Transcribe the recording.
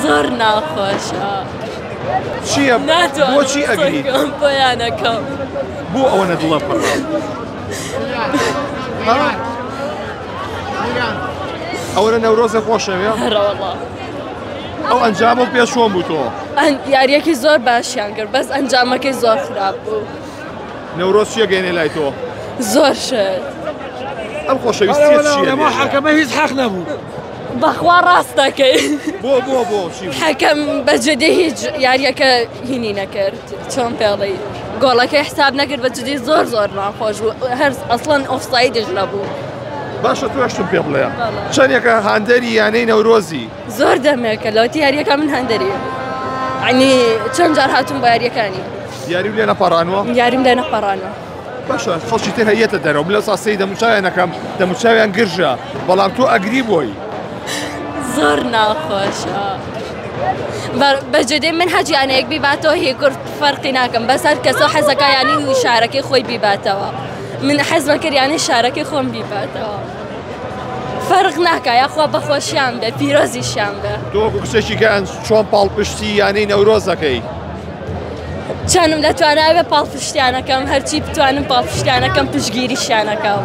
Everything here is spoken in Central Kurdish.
زۆر ناخۆشە. چییە؟ بۆچی ئەگریت؟ بۆیانەکەم. بۆ ئەوەنە دڵە پڕە؟ ئەوەنە نەورۆزە خۆشەوێ؟ هەرەوەڵا. ئەو ئەنجامە پێش چۆن بوو تۆ؟ یاریەکی زۆر باشیان کرد بەس ئەنجامەکەی زۆر خراپ بوو. نەورۆز چیە گەێنێ لای تۆ؟ زۆر شت. ئەم خۆشەویستیە چییە؟ ما حەکەمە هیچ حەق نەبوو. بەخوا ڕاست دەکەی. بۆ چی بوو؟ حەکەم بەجددی هیچ یاریەکە هینی نەکرد چۆن پێڵی. گۆڵەکەی حساب نەکرد بەجددی زۆر ناخۆش بوو هەر ئەسڵەن ئۆفسایدش نەبوو. باشە توێشتم پێ بڵێ چەندێکە هاندەری یانەی نەورۆزی زۆر دەمێکە لەوتی یاریەکە من هەندەریە عنی چەند جار هاتوون بە یاریەکانی یاریم لێ نەپەڕانوە یاریم لێ نەپەڕانەوە باشە خەڵکی تر هەیەتە دەرەوە لە ساسەی دەموچاویانەکەم دەموچاویان گرژە بەڵام تۆ ئەگری بۆی زۆر ناخۆشە بەجددی من هەجیانەیەک بیباتەوە هی کورد فەرقی ناکەم بەسەر کەسە حەزەکەیانی شارەکەی خۆی بیباتەوە من حەز نەکردیانی شارەکەی خۆم بیباتەوە فەرق ناکە یاخوا بەخۆشیان بێ پیرۆزیشیان بێ تۆ کچێکی گەن چۆن پاڵپشتی یانەی نەورۆزەکەی چەندم دەتواناوێ پاڵپشتیانەکەم هەرچی بتوانم پاڵپشتیانەکەم پشگیریشیانەکەم